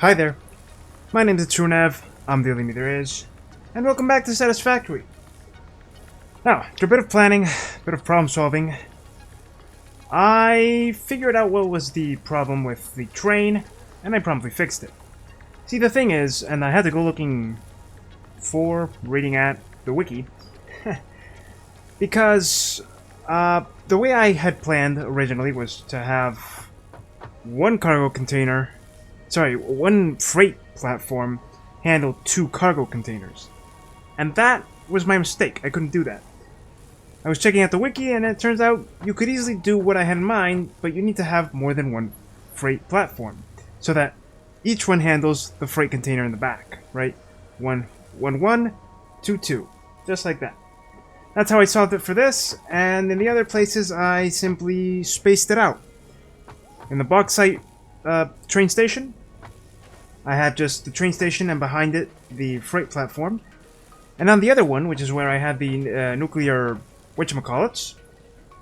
Hi there, my name is TrueNav, I'm the only me there is, and welcome back to Satisfactory. Now, after a bit of planning, a bit of problem solving, I figured out what was the problem with the train, and I promptly fixed it. See, the thing is, and I had to go looking for, reading at, the wiki, because the way I had planned originally was to have one freight platform handle 2 cargo containers. And that was my mistake. I couldn't do that. I was checking out the wiki, and it turns out you could easily do what I had in mind, but you need to have more than one freight platform, so that each one handles the freight container in the back, right? 1, 1, 1, 2, 2. Just like that. That's how I solved it for this, and in the other places I simply spaced it out. In the bauxite train station, I had just the train station and behind it the freight platform. And on the other one, which is where I had the nuclear whatchamacallits,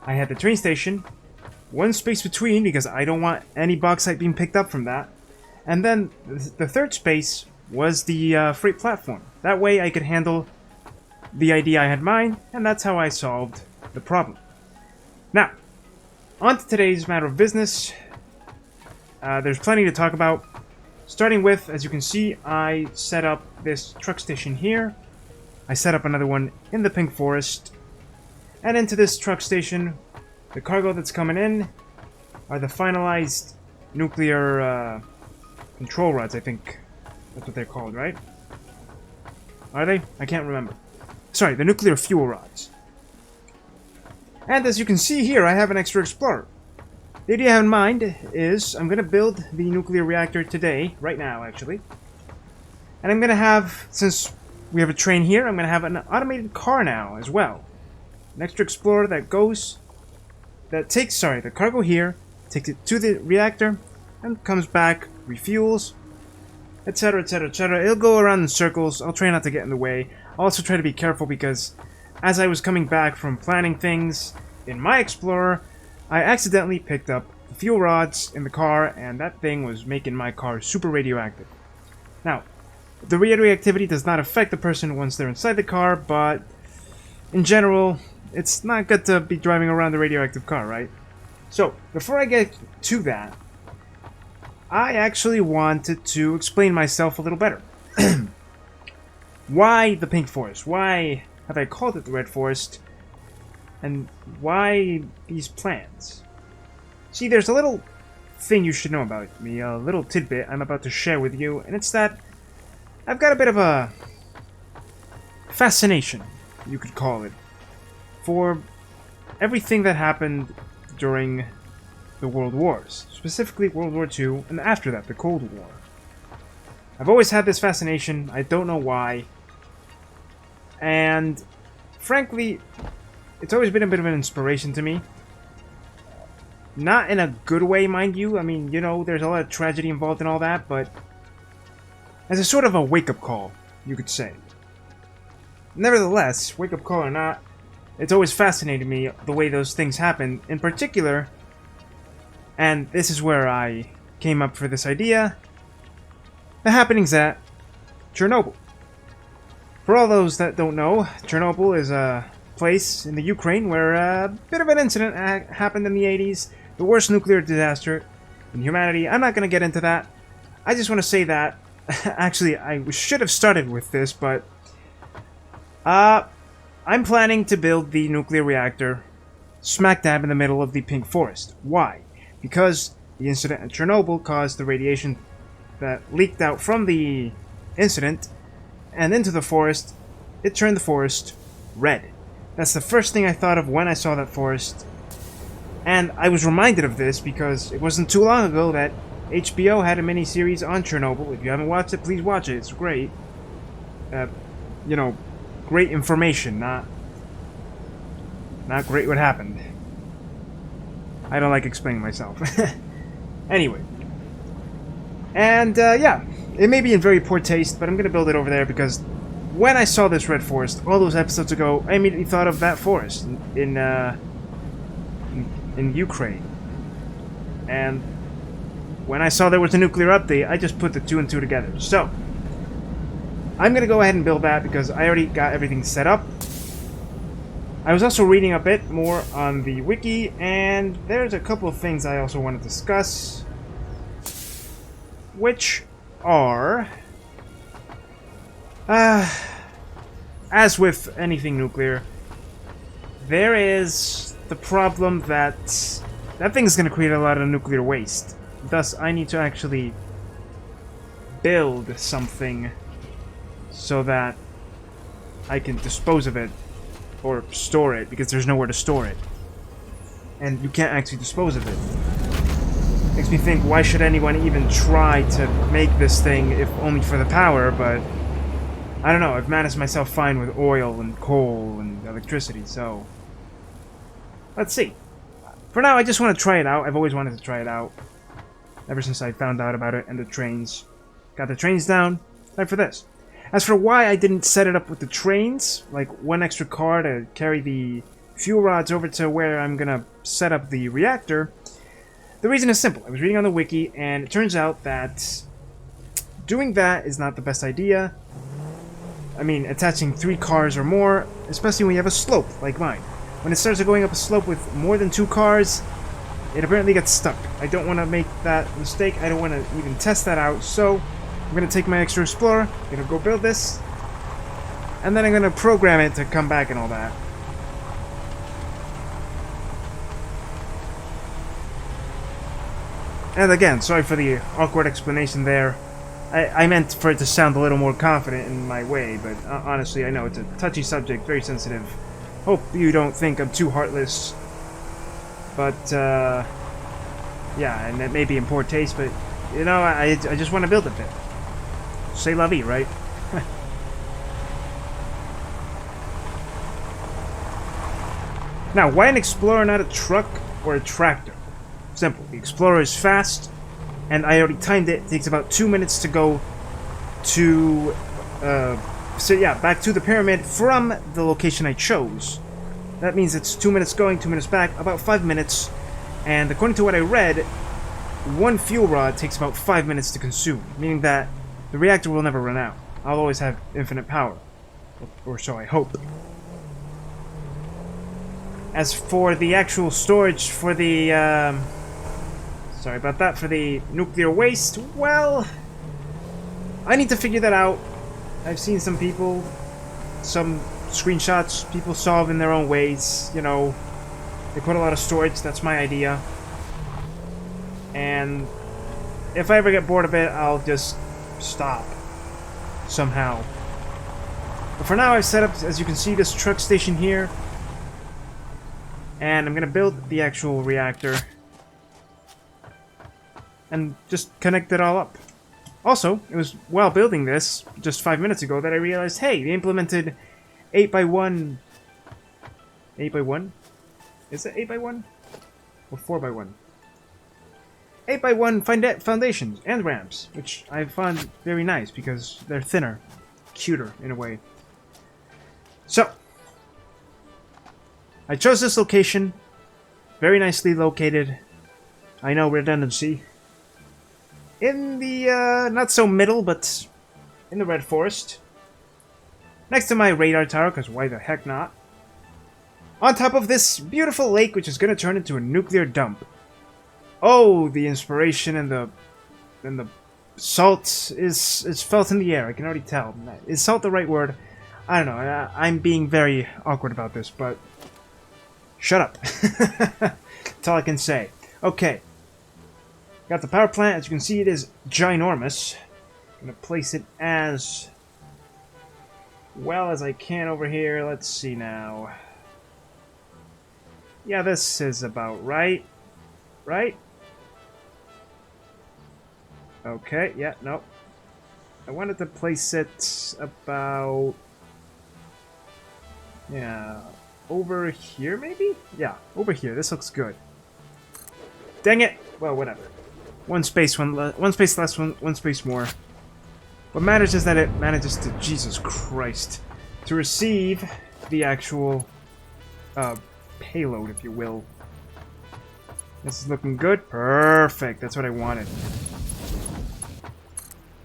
I had the train station, one space between because I don't want any bauxite being picked up from that. And then the third space was the freight platform. That way I could handle the idea I had in mind, and that's how I solved the problem. Now, on to today's matter of business. There's plenty to talk about. Starting with, as you can see, I set up this truck station here. I set up another one in the Pink Forest. And into this truck station, the cargo that's coming in are the finalized nuclear control rods, I think. That's what they're called, right? Are they? I can't remember. Sorry, the nuclear fuel rods. And as you can see here, I have an extra explorer. The idea I have in mind is I'm going to build the nuclear reactor today, right now actually. And I'm going to have, since we have a train here, I'm going to have an automated car now as well. An extra explorer that takes the cargo here, takes it to the reactor, and comes back, refuels, etc, etc, etc. It'll go around in circles. I'll try not to get in the way. I'll also try to be careful because as I was coming back from planning things in my explorer, I accidentally picked up the fuel rods in the car, and that thing was making my car super radioactive. Now, the radioactivity does not affect the person once they're inside the car, but in general, it's not good to be driving around a radioactive car, right? So, before I get to that, I actually wanted to explain myself a little better. Why the Pink Forest? Why have I called it the Red Forest? And why these plans? See, there's a little thing you should know about me, a little tidbit I'm about to share with you, and it's that I've got a bit of a fascination, you could call it, for everything that happened during the World Wars, specifically World War II, and after that, the Cold War. I've always had this fascination, I don't know why, and frankly, it's always been a bit of an inspiration to me. Not in a good way, mind you. I mean, you know, there's a lot of tragedy involved in all that, but as a sort of a wake-up call, you could say. Nevertheless, wake-up call or not, it's always fascinated me the way those things happen. In particular, and this is where I came up for this idea, the happenings at Chernobyl. For all those that don't know, Chernobyl is a place in the Ukraine where a bit of an incident happened in the 80s, the worst nuclear disaster in humanity. I'm not going to get into that. I just want to say that, actually, I should have started with this, but I'm planning to build the nuclear reactor smack dab in the middle of the Pink Forest. Why? Because the incident at Chernobyl caused the radiation that leaked out from the incident and into the forest. It turned the forest red. That's the first thing I thought of when I saw that forest. And I was reminded of this because it wasn't too long ago that HBO had a mini-series on Chernobyl. If you haven't watched it, please watch it. It's great. You know, great information, not great what happened. I don't like explaining myself. Anyway. And, yeah. It may be in very poor taste, but I'm gonna build it over there because when I saw this red forest all those episodes ago, I immediately thought of that forest in Ukraine. And when I saw there was a nuclear update, I just put the 2 and 2 together. So, I'm going to go ahead and build that because I already got everything set up. I was also reading a bit more on the wiki, and there's a couple of things I also want to discuss, which are, as with anything nuclear, there is the problem that that thing is going to create a lot of nuclear waste. Thus, I need to actually build something so that I can dispose of it or store it, because there's nowhere to store it. And you can't actually dispose of it. Makes me think, why should anyone even try to make this thing if only for the power, but I don't know, I've managed myself fine with oil and coal and electricity, so let's see. For now, I just want to try it out. I've always wanted to try it out. Ever since I found out about it and the trains. Got the trains down. Time for this. As for why I didn't set it up with the trains, like one extra car to carry the fuel rods over to where I'm gonna set up the reactor, the reason is simple. I was reading on the wiki, and it turns out that doing that is not the best idea. I mean, attaching 3 cars or more, especially when you have a slope like mine. When it starts going up a slope with more than 2 cars, it apparently gets stuck. I don't want to make that mistake. I don't want to even test that out, so I'm going to take my extra Explorer, I'm going to go build this, and then I'm going to program it to come back and all that. And again, sorry for the awkward explanation there. I meant for it to sound a little more confident in my way, but honestly, I know it's a touchy subject, very sensitive. Hope you don't think I'm too heartless. But, yeah, and it may be in poor taste, but, you know, I just want to build a bit. C'est la vie, right? Now, why an Explorer, not a truck or a tractor? Simple. The Explorer is fast, and I already timed it. It takes about 2 minutes to go to, back to the pyramid from the location I chose. That means it's 2 minutes going, 2 minutes back, about 5 minutes. And according to what I read, one fuel rod takes about 5 minutes to consume, meaning that the reactor will never run out. I'll always have infinite power. Or so I hope. As for the actual storage for the, sorry about that, for the nuclear waste, well, I need to figure that out. I've seen some people, some screenshots people solve in their own ways, you know. They put a lot of storage, that's my idea. And if I ever get bored of it, I'll just stop somehow. But for now, I've set up, as you can see, this truck station here. And I'm gonna build the actual reactor and just connect it all up. Also, it was while building this, just 5 minutes ago, that I realized, hey, they implemented 8x1... 8x1? Is it 8x1? Or 4x1? 8x1 foundations and ramps, which I found very nice because they're thinner, cuter in a way. So, I chose this location, very nicely located. I know, redundancy. In the, not so middle, but in the Red Forest. Next to my radar tower, because why the heck not? On top of this beautiful lake, which is going to turn into a nuclear dump. Oh, the inspiration and the salt is felt in the air. I can already tell. Is salt the right word? I don't know. I'm being very awkward about this, but shut up. That's all I can say. Okay. Got the power plant. As you can see, it is ginormous. I'm going to place it as well as I can over here. Let's see now. Yeah, this is about right. Right? Okay, yeah, no. I wanted to place it about... yeah, over here maybe? Yeah, over here. This looks good. Dang it! Well, whatever. One space less, one space more. What matters is that it manages to, Jesus Christ, to receive the actual payload, if you will. This is looking good. Perfect. That's what I wanted.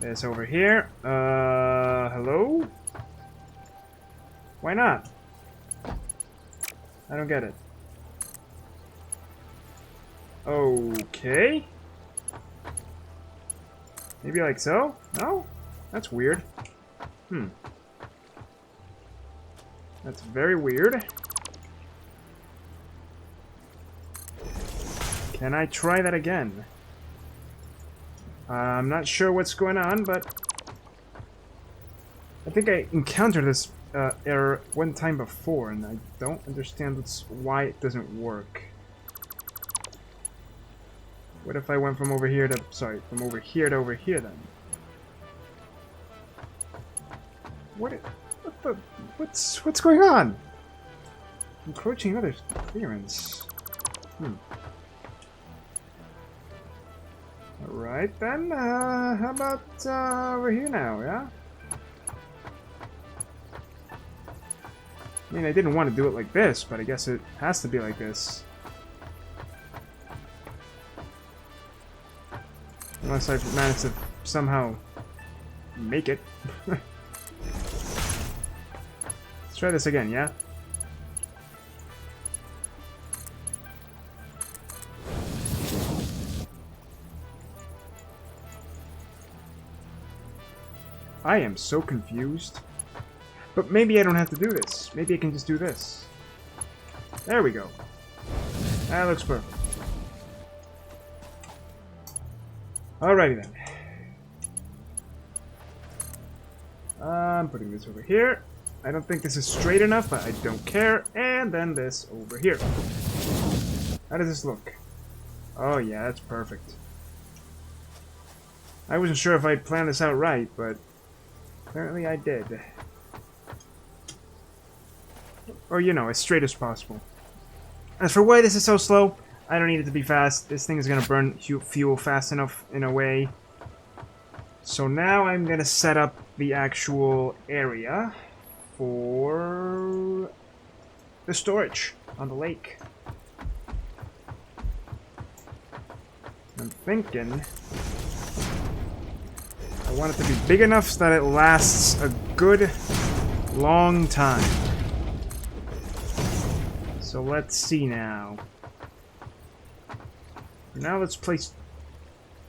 This over here. Hello? Why not? I don't get it. Okay. Maybe like so? No? That's weird. That's very weird. Can I try that again? I'm not sure what's going on, but I think I encountered this error one time before, and I don't understand why it doesn't work. What if I went from over here to... Sorry, from over here to over here, then? What's going on? Encroaching other clearance. Alright then, how about over here now, yeah? I mean, I didn't want to do it like this, but I guess it has to be like this. Unless I've managed to somehow make it. Let's try this again, yeah? I am so confused. But maybe I don't have to do this. Maybe I can just do this. There we go. That looks perfect. Alrighty then. I'm putting this over here. I don't think this is straight enough, but I don't care. And then this over here. How does this look? Oh yeah, that's perfect. I wasn't sure if I'd planned this out right, but apparently I did. Or, you know, as straight as possible. As for why this is so slow, I don't need it to be fast. This thing is going to burn fuel fast enough in a way. So now I'm going to set up the actual area for the storage on the lake. I'm thinking I want it to be big enough so that it lasts a good long time. So let's see now. Now let's place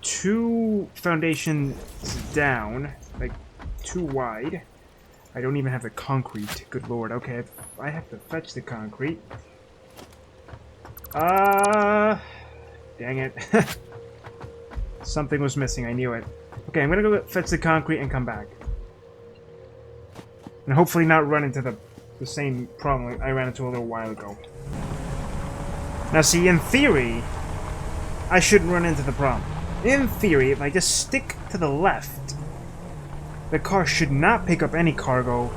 2 foundations down, like 2 wide. I don't even have the concrete. Good lord. Okay, I have to fetch the concrete. Dang it. Something was missing. I knew it. Okay, I'm gonna go fetch the concrete and come back. And hopefully not run into the same problem I ran into a little while ago. Now see, in theory, I shouldn't run into the problem. In theory, if I just stick to the left, the car should not pick up any cargo,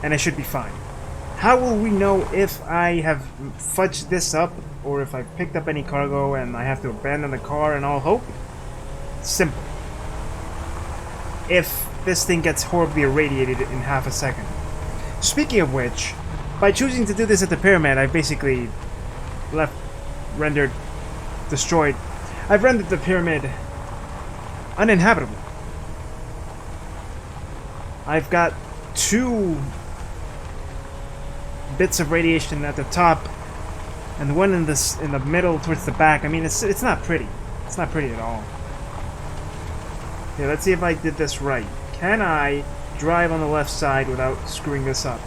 and I should be fine. How will we know if I have fudged this up, or if I've picked up any cargo and I have to abandon the car in all hope? Simple. If this thing gets horribly irradiated in half a second. Speaking of which, by choosing to do this at the pyramid, I've basically destroyed. I've rendered the pyramid uninhabitable. I've got 2 bits of radiation at the top, and one in the middle towards the back. I mean, it's not pretty. It's not pretty at all. Okay, let's see if I did this right. Can I drive on the left side without screwing this up?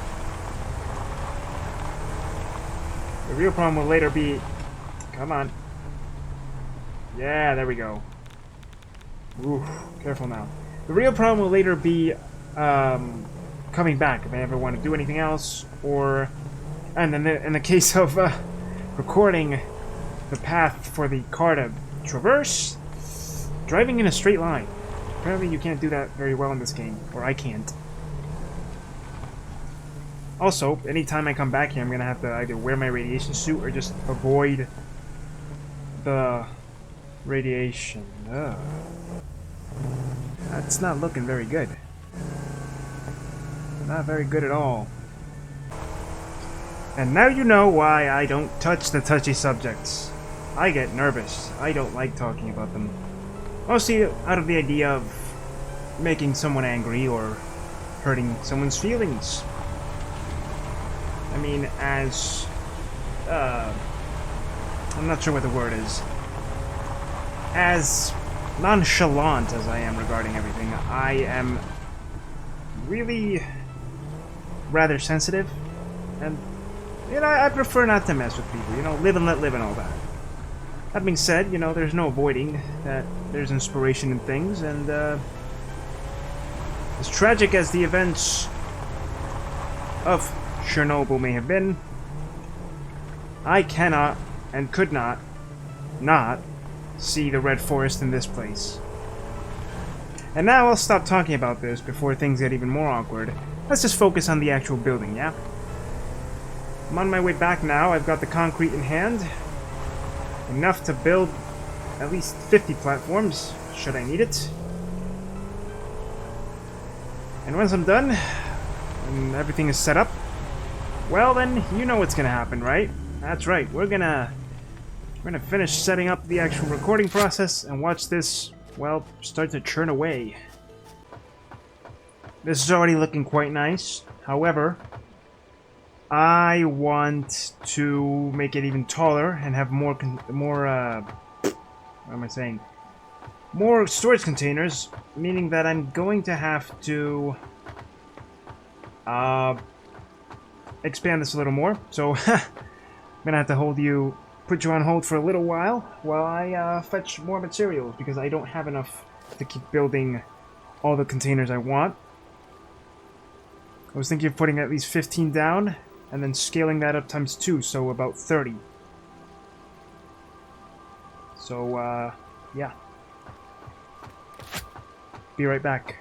The real problem will later be... Come on. Yeah, there we go. Ooh, careful now. The real problem will later be coming back if I ever want to do anything else, or... And in the case of recording the path for the car to traverse, driving in a straight line. Apparently you can't do that very well in this game, or I can't. Also, anytime I come back here, I'm going to have to either wear my radiation suit or just avoid the radiation. Ugh. That's not looking very good. Not very good at all. And now you know why I don't touch the touchy subjects. I get nervous. I don't like talking about them. Mostly out of the idea of making someone angry or hurting someone's feelings. I mean, as... I'm not sure what the word is. As nonchalant as I am regarding everything, I am really rather sensitive, and I prefer not to mess with people. Live and let live and all that. That being said, there's no avoiding that there's inspiration in things, and as tragic as the events of Chernobyl may have been, I cannot and could not see the red forest in this place. And now I'll stop talking about this before things get even more awkward. Let's just focus on the actual building, yeah? I'm on my way back now. I've got the concrete in hand. Enough to build at least 50 platforms, should I need it. And once I'm done, and everything is set up, well then, you know what's gonna happen, right? That's right, we're gonna finish setting up the actual recording process and watch this, well, start to churn away. This is already looking quite nice. However, I want to make it even taller and have more storage containers, meaning that I'm going to have to expand this a little more. So I'm gonna have to put you on hold for a little while I fetch more materials, because I don't have enough to keep building all the containers I want. I was thinking of putting at least 15 down and then scaling that up times 2, so about 30. So yeah, be right back.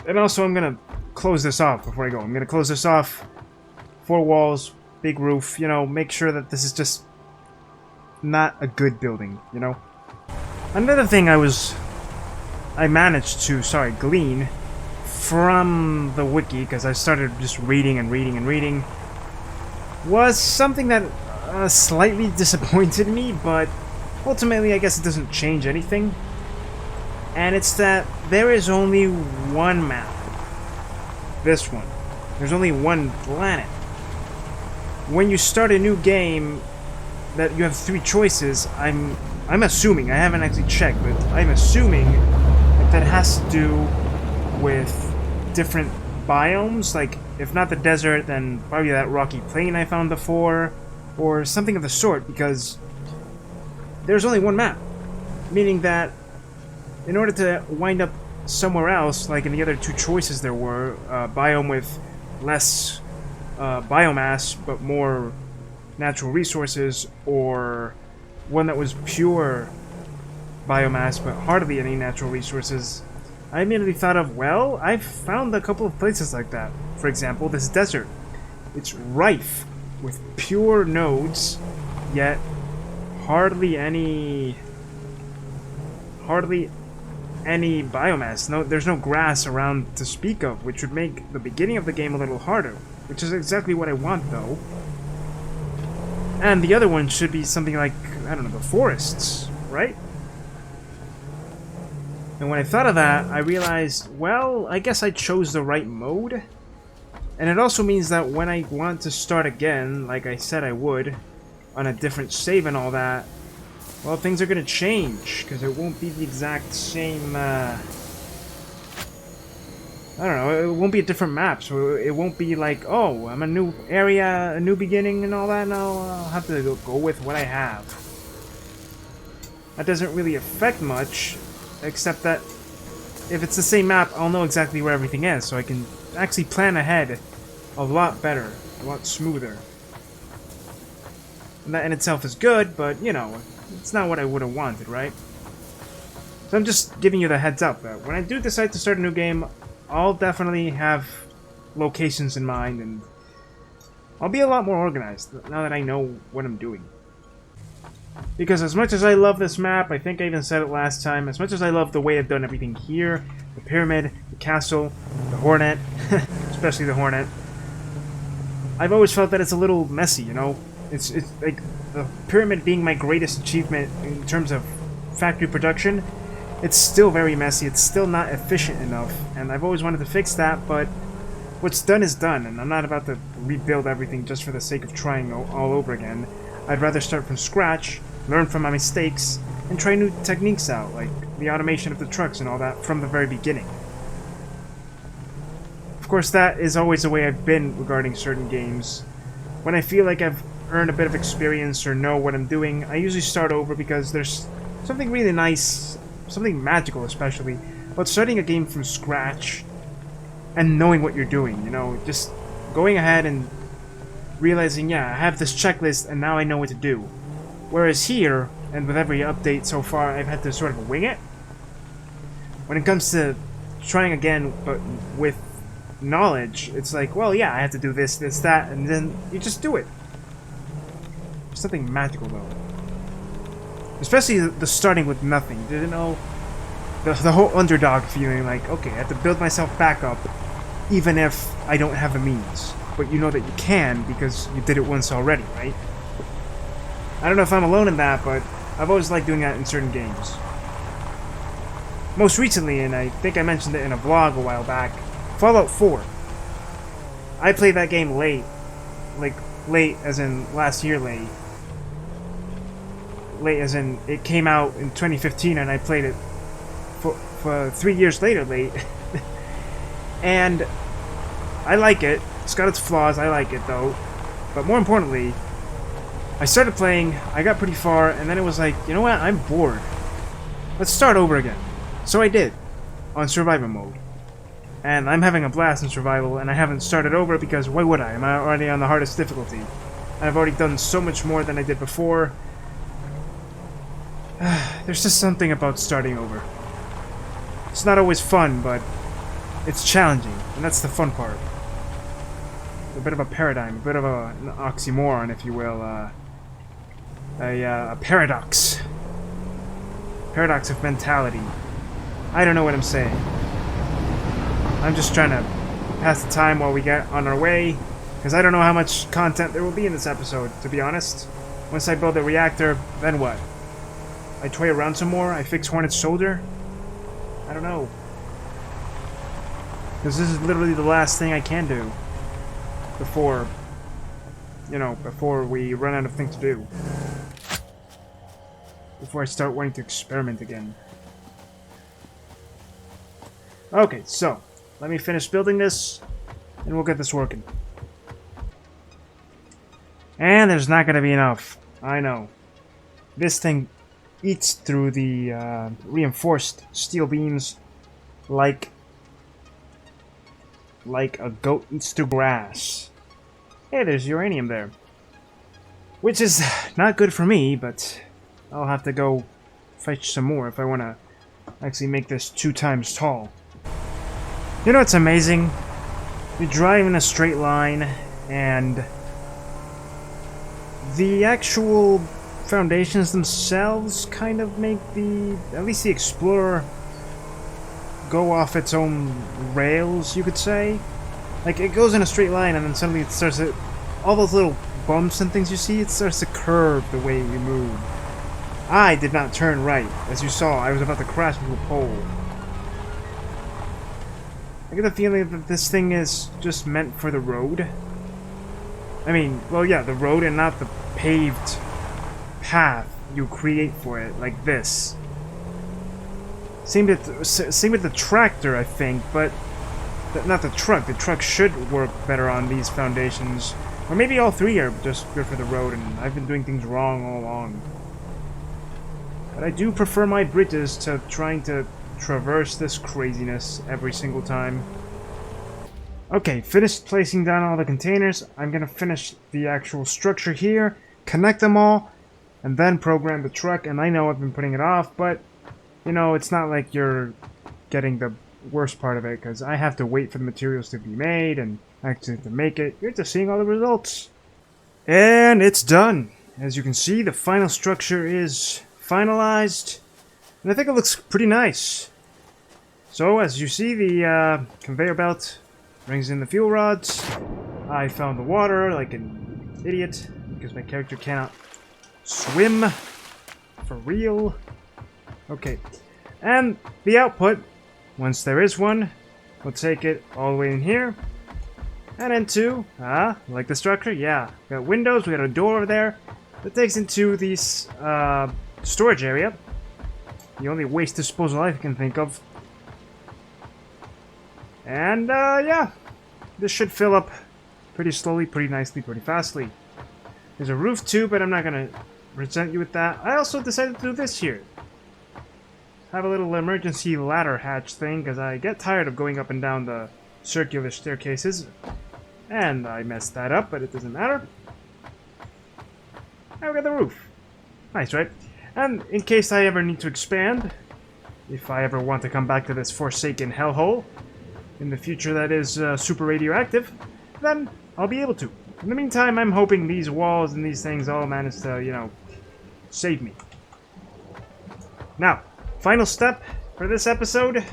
And also, I'm gonna close this off before I go. I'm gonna close this off. 4 walls, big roof, make sure that this is just not a good building, Another thing I managed to, glean from the wiki, because I started just reading and reading, was something that slightly disappointed me, but ultimately I guess it doesn't change anything. And it's that there is only one map. This one. There's only one planet. When you start a new game, that you have 3 choices, I'm assuming, I haven't actually checked, but I'm assuming that has to do with different biomes, like, if not the desert, then probably that rocky plain I found before, or something of the sort, because there's only one map. Meaning that in order to wind up somewhere else, like in the other 2 choices there were, biome with less biomass but more natural resources, or one that was pure biomass but hardly any natural resources, I immediately thought of, well, I've found a couple of places like that. For example, this desert. It's rife with pure nodes, yet hardly any biomass. No, there's no grass around to speak of, which would make the beginning of the game a little harder, which is exactly what I want, though. And the other one should be something like, I don't know, the forests, right? And when I thought of that, I realized, well, I guess I chose the right mode. And it also means that when I want to start again, like I said I would, on a different save and all that, well, things are going to change, because it won't be the exact same, I don't know, it won't be a different map, so it won't be like, oh, I'm a new area, a new beginning and all that. No, I'll have to go with what I have. That doesn't really affect much, except that if it's the same map, I'll know exactly where everything is, so I can actually plan ahead a lot better, a lot smoother. And that in itself is good, but, it's not what I would have wanted, right? So I'm just giving you the heads up that when I do decide to start a new game, I'll definitely have locations in mind, and I'll be a lot more organized now that I know what I'm doing. Because as much as I love this map, I think I even said it last time, as much as I love the way I've done everything here, the pyramid, the castle, the Hornet, especially the Hornet, I've always felt that it's a little messy, It's like the pyramid being my greatest achievement in terms of factory production, It's still very messy, it's still not efficient enough, and I've always wanted to fix that, but what's done is done, and I'm not about to rebuild everything just for the sake of trying all over again. I'd rather start from scratch, learn from my mistakes, and try new techniques out, like the automation of the trucks and all that, from the very beginning. Of course, that is always the way I've been regarding certain games. When I feel like I've earned a bit of experience or know what I'm doing, I usually start over because there's something really nice, something magical especially, about starting a game from scratch and knowing what you're doing, you know, just going ahead and realizing, yeah, I have this checklist and now I know what to do. Whereas here, and with every update so far, I've had to sort of wing it. When it comes to trying again, but with knowledge, it's like, well, yeah, I have to do this, this, that, and then you just do it. There's something magical, though. Especially the starting with nothing. You know, the whole underdog feeling, like, okay, I have to build myself back up, even if I don't have the means. But you know that you can, because you did it once already, right? I don't know if I'm alone in that, but I've always liked doing that in certain games. Most recently, and I think I mentioned it in a vlog a while back, Fallout 4. I played that game late. Like, late as in last year late. Late as in it came out in 2015 and I played it for 3 years later late. And I like it. It's got its flaws, I like it though. But more importantly, I started playing, I got pretty far, and then it was like, you know what, I'm bored. Let's start over again. So I did, on survival mode. And I'm having a blast in survival, and I haven't started over because why would I? I'm already on the hardest difficulty. I've already done so much more than I did before. There's just something about starting over. It's not always fun, but it's challenging, and that's the fun part. A bit of a paradigm, a bit of an oxymoron, if you will. A paradox. Paradox of mentality. I don't know what I'm saying. I'm just trying to pass the time while we get on our way, because I don't know how much content there will be in this episode, to be honest. Once I build a reactor, then what? I toy around some more? I fix Hornet's shoulder? I don't know. Because this is literally the last thing I can do before, you know, before we run out of things to do. Before I start wanting to experiment again. Okay, so let me finish building this, and we'll get this working. And there's not going to be enough. I know. This thing eats through the reinforced steel beams like a goat eats through grass. Hey, there's uranium there. Which is not good for me, but I'll have to go fetch some more if I want to actually make this 2 times tall. You know what's amazing? You drive in a straight line, and the actual foundations themselves kind of make at least the Explorer go off its own rails, you could say. Like, it goes in a straight line, and then suddenly it starts to, all those little bumps and things you see, it starts to curve the way you move. I did not turn right. As you saw, I was about to crash into a pole. I get the feeling that this thing is just meant for the road. I mean, well, yeah, the road and not the paved path you create for it, like this. Same with the tractor, I think, but not the truck. The truck should work better on these foundations. Or maybe all 3 are just good for the road, and I've been doing things wrong all along. But I do prefer my bridges to trying to traverse this craziness every single time. Okay, finished placing down all the containers. I'm gonna finish the actual structure here, connect them all, and then program the truck. And I know I've been putting it off, but you know, it's not like you're getting the worst part of it, because I have to wait for the materials to be made and actually to make it. You're just seeing all the results. And it's done. As you can see, the final structure is finalized, and I think it looks pretty nice. So, as you see, the conveyor belt brings in the fuel rods. I found the water like an idiot, because my character cannot swim. For real. Okay. And the output, once there is one, we'll take it all the way in here. And into, like the structure? Yeah. We got windows, we got a door over there. That takes into the storage area. The only waste disposal I can think of. And, yeah. This should fill up pretty slowly, pretty nicely, pretty fastly. There's a roof too, but I'm not going to present you with that. I also decided to do this here. Have a little emergency ladder hatch thing, because I get tired of going up and down the circular staircases. And I messed that up, but it doesn't matter. Now we got the roof. Nice, right? And in case I ever need to expand, if I ever want to come back to this forsaken hellhole, in the future that is super radioactive, then I'll be able to. In the meantime, I'm hoping these walls and these things all manage to, you know, save me. Now, final step for this episode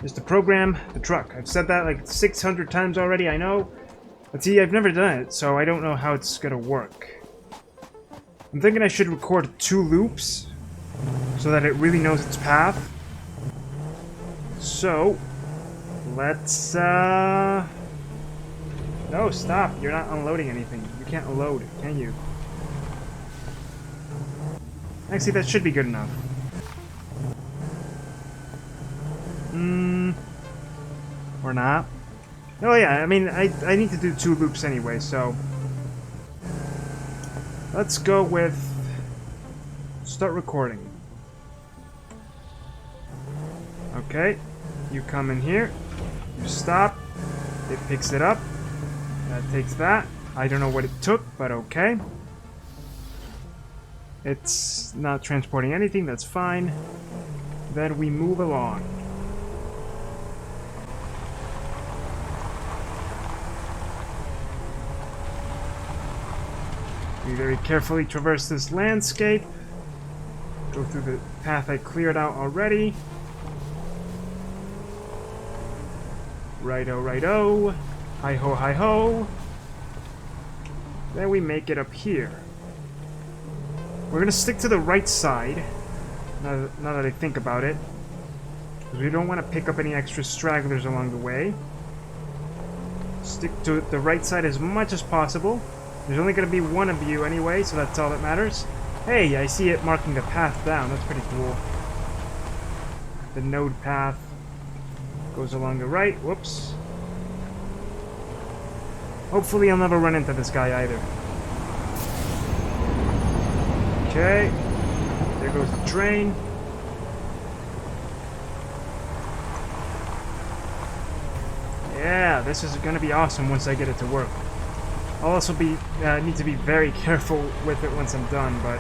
is to program the truck. I've said that like 600 times already, I know. But see, I've never done it, so I don't know how it's gonna work. I'm thinking I should record 2 loops so that it really knows its path. So, let's, No, stop. You're not unloading anything. You can't unload it, can you? Actually, that should be good enough. Or not. Oh yeah, I mean, I need to do 2 loops anyway, so... Let's go with... Start recording. Okay. You come in here. You stop. It picks it up. That takes that. I don't know what it took, but okay. It's not transporting anything, that's fine. Then we move along. We very carefully traverse this landscape. Go through the path I cleared out already. Righto, righto. Hi-ho, hi-ho. Then we make it up here. We're gonna stick to the right side, now that I think about it. Because we don't want to pick up any extra stragglers along the way. Stick to the right side as much as possible. There's only going to be one of you anyway, so that's all that matters. Hey, I see it marking the path down. That's pretty cool. The node path goes along the right. Whoops. Hopefully I'll never run into this guy either. Okay. There goes the train. Yeah, this is going to be awesome once I get it to work. I'll also need to be very careful with it once I'm done, but...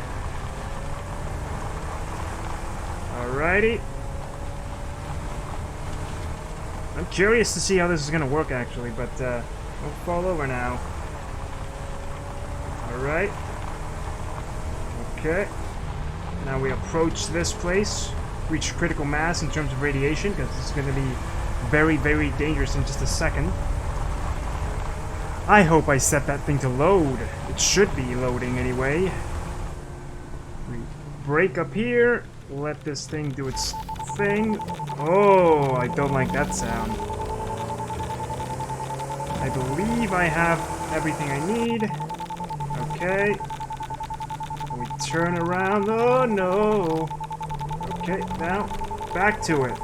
Alrighty. I'm curious to see how this is going to work, actually, but don't fall over now. Alright. Okay. Now we approach this place, reach critical mass in terms of radiation, because it's going to be very, very dangerous in just a second. I hope I set that thing to load. It should be loading anyway. We break up here, let this thing do its thing. Oh, I don't like that sound. I believe I have everything I need. Okay. We turn around. Oh no. Okay, now back to it.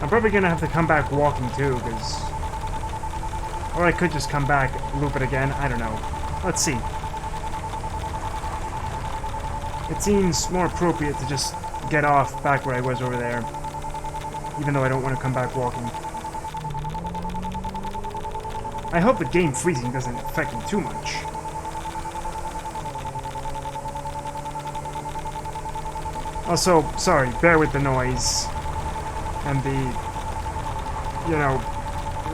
I'm probably gonna have to come back walking too, because... Or I could just come back, loop it again, I don't know. Let's see. It seems more appropriate to just get off back where I was over there. Even though I don't want to come back walking. I hope the game freezing doesn't affect me too much. Also, sorry, bear with the noise. And the, you know,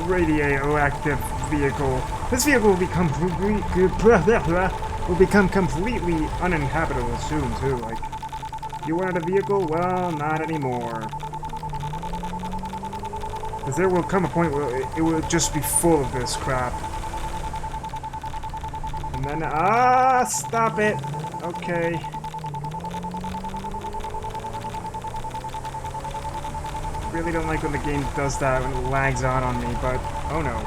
radioactive vehicle. This vehicle will become completely uninhabitable soon, too. Like, you wanted a vehicle? Well, not anymore. Because there will come a point where it will just be full of this crap. And then... Ah! Stop it! Okay. Really don't like when the game does that, when it lags on me, but... Oh no.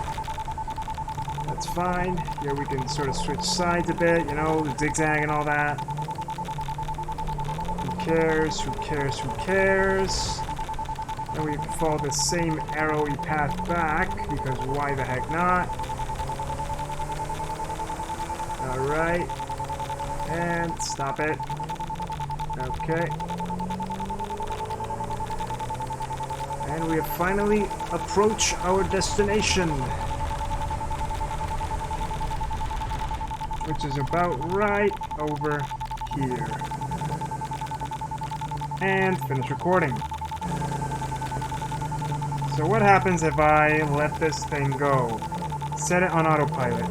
That's fine. Here we can sort of switch sides a bit, you know, the zigzag and all that. Who cares? Who cares? Who cares? And we follow the same arrowy path back, because why the heck not? Alright. And stop it. Okay. And we have finally approached our destination. Which is about right over here. And finish recording. So what happens if I let this thing go? Set it on autopilot.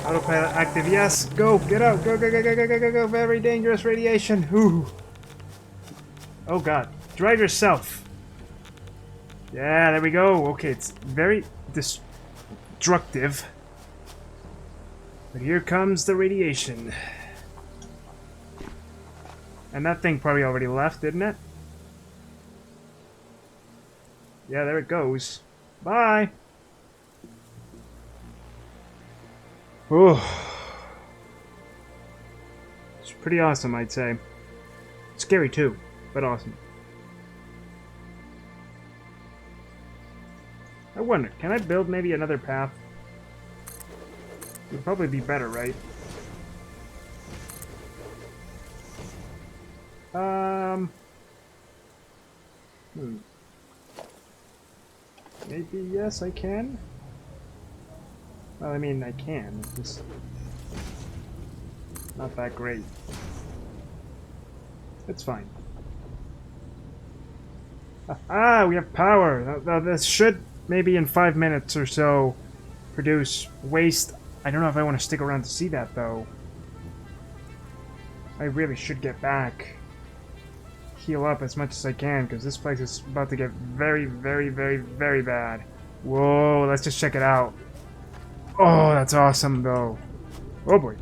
Autopilot active, yes! Go! Get out! Go, go, go, go, go, go, go, go! Very dangerous radiation! Ooh! Oh god. Drive yourself! Yeah, there we go! Okay, it's very destructive. But here comes the radiation. And that thing probably already left, didn't it? Yeah, there it goes. Bye! Oh. It's pretty awesome, I'd say. Scary too, but awesome. I wonder, can I build maybe another path? Would probably be better, right? Maybe yes, I can. Well, I mean, I can. It's just not that great. It's fine. Ah, we have power. Now, this should maybe in 5 minutes or so produce waste. I don't know if I want to stick around to see that though. I really should get back. Heal up as much as I can, because this place is about to get very, very, very, very bad. Whoa, let's just check it out. Oh, that's awesome, though. Oh, boy.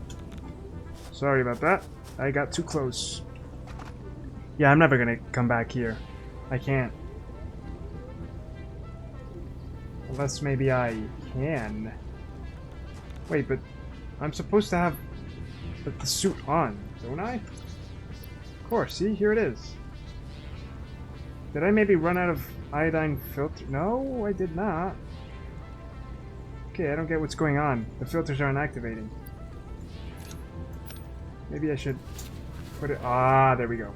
Sorry about that. I got too close. Yeah, I'm never gonna come back here. I can't. Unless maybe I can. Wait, but I'm supposed to have the suit on, don't I? Of course, see? Here it is. Did I maybe run out of iodine filter? No, I did not. Okay, I don't get what's going on. The filters aren't activating. Maybe I should put it... Ah, there we go.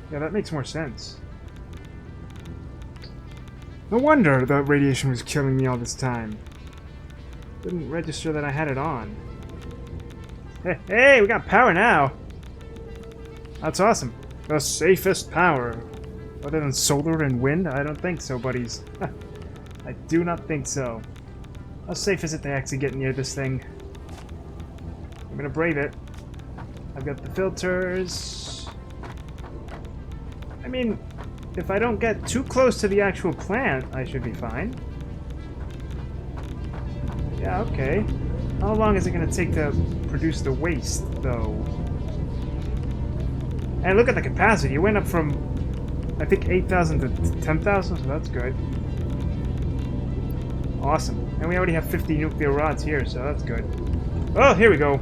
Yeah, that makes more sense. No wonder the radiation was killing me all this time. Didn't register that I had it on. Hey, hey, we got power now! That's awesome. The safest power. Other than solar and wind? I don't think so, buddies. I do not think so. How safe is it to actually get near this thing? I'm gonna brave it. I've got the filters. I mean, if I don't get too close to the actual plant, I should be fine. Yeah, okay. How long is it gonna take to produce the waste, though? And look at the capacity. It went up from, I think, 8,000 to 10,000, so that's good. Awesome. And we already have 50 nuclear rods here, so that's good. Oh, here we go.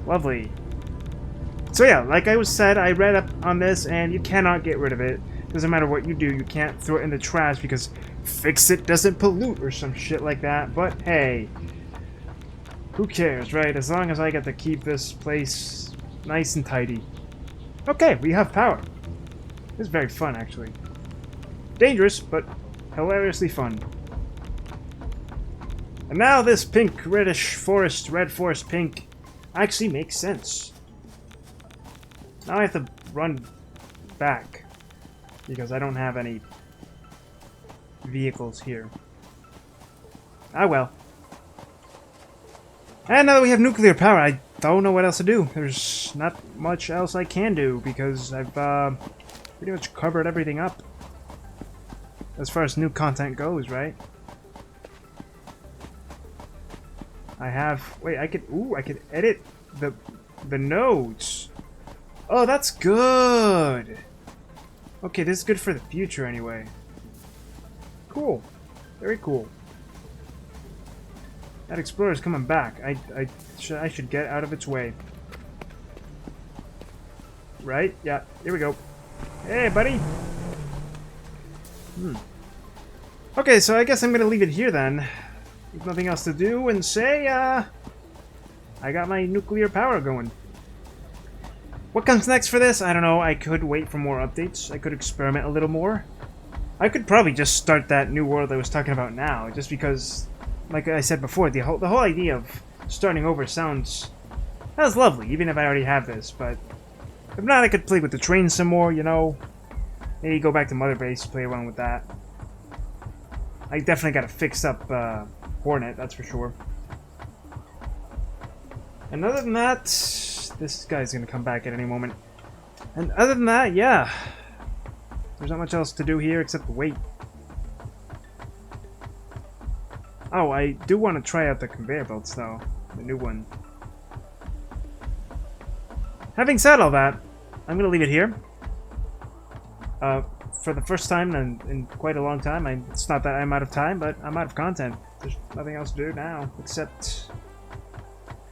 Lovely. So yeah, like I was said, I read up on this, and you cannot get rid of it. Doesn't matter what you do, you can't throw it in the trash because fix it doesn't pollute or some shit like that. But hey, who cares, right? As long as I get to keep this place nice and tidy. Okay, we have power. This is very fun, actually. Dangerous, but hilariously fun. And now this pink, reddish forest, red forest pink, actually makes sense. Now I have to run back, because I don't have any vehicles here. Ah well. And now that we have nuclear power, I don't know what else to do. There's not much else I can do because I've pretty much covered everything up. As far as new content goes, right? I have... Wait, I could edit the nodes. Oh, that's good! Okay, this is good for the future anyway. Cool. Very cool. That explorer's coming back. I should get out of its way. Right? Yeah, here we go. Hey, buddy! Okay, so I guess I'm gonna leave it here then. With nothing else to do, and say, I got my nuclear power going. What comes next for this? I don't know. I could wait for more updates. I could experiment a little more. I could probably just start that new world I was talking about now, just because, like I said before, the whole idea of starting over sounds lovely, even if I already have this, but if not, I could play with the train some more, you know. Maybe go back to Mother Base, play around with that. I definitely gotta fix up Hornet, that's for sure. And other than that, this guy's gonna come back at any moment. And other than that, yeah. There's not much else to do here except wait. Oh, I do want to try out the conveyor belts though. The new one. Having said all that, I'm gonna leave it here. For the first time in quite a long time. It's not that I'm out of time, but I'm out of content. There's nothing else to do now except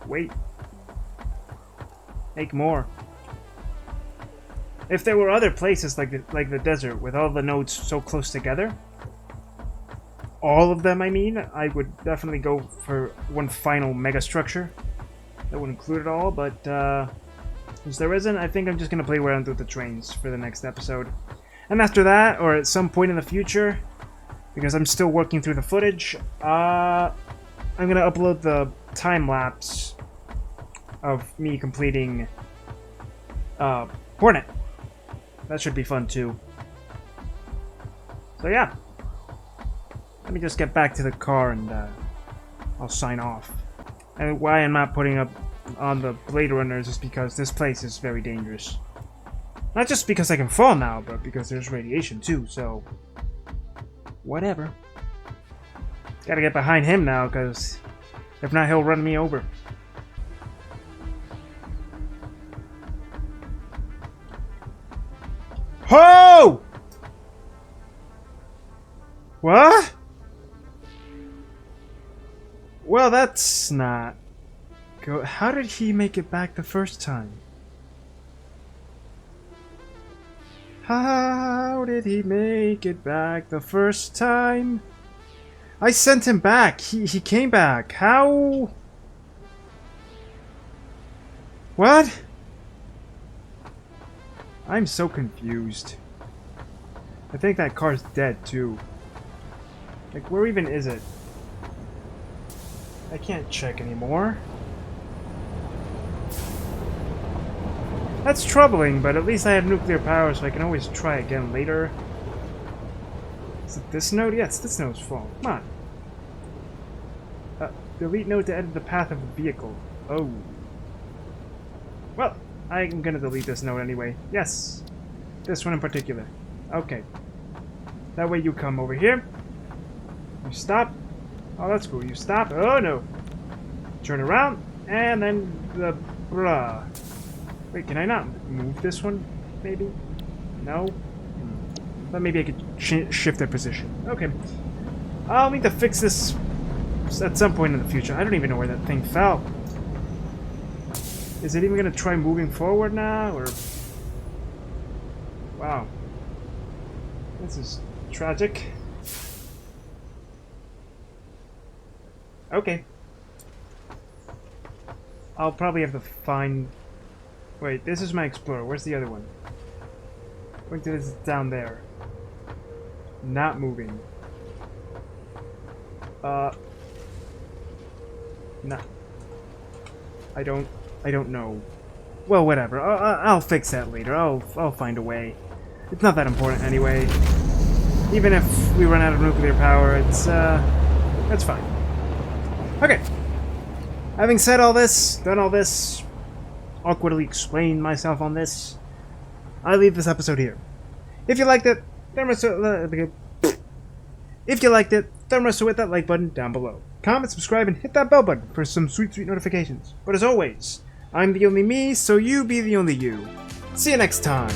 wait. Make more. If there were other places like the desert with all the nodes so close together, all of them I mean, I would definitely go for one final mega structure that would include it all, but since there isn't, I think I'm just going to play around with the trains for the next episode. And after that, or at some point in the future, because I'm still working through the footage, I'm going to upload the time-lapse of me completing Hornet. That should be fun too. So yeah. Let me just get back to the car and I'll sign off. And why I'm not putting up on the Blade Runners is because this place is very dangerous. Not just because I can fall now, but because there's radiation too, so... whatever. Gotta get behind him now, because if not, he'll run me over. Ho! What? Well, that's not good. How did he make it back the first time? How did he make it back the first time? I sent him back. He came back. How? What? I'm so confused. I think that car's dead too. Like, where even is it? I can't check anymore. That's troubling, but at least I have nuclear power, so I can always try again later. Is it this node? Yeah, it's this node's fault. Come on. Delete node to edit the path of the vehicle. Oh. Well, I'm gonna delete this node anyway. Yes. This one in particular. Okay. That way you come over here. You stop. Oh, that's cool. You stop. Oh, no. Turn around. And then the... bruh. Wait, can I not move this one? Maybe? No? But maybe I could shift their position. Okay. I'll need to fix this at some point in the future. I don't even know where that thing fell. Is it even going to try moving forward now? Or... wow. This is tragic. Okay. I'll probably have to find... wait, this is my Explorer. Where's the other one? Wait, it's down there. Not moving. No. I don't know. Well, whatever. I'll fix that later. I'll find a way. It's not that important anyway. Even if we run out of nuclear power, it's that's fine. Okay. Having said all this, done all this, awkwardly explained myself on this, I leave this episode here. If you liked it, so hit that like button down below. Comment, subscribe, and hit that bell button for some sweet, sweet notifications. But as always, I'm the only me, so you be the only you. See you next time.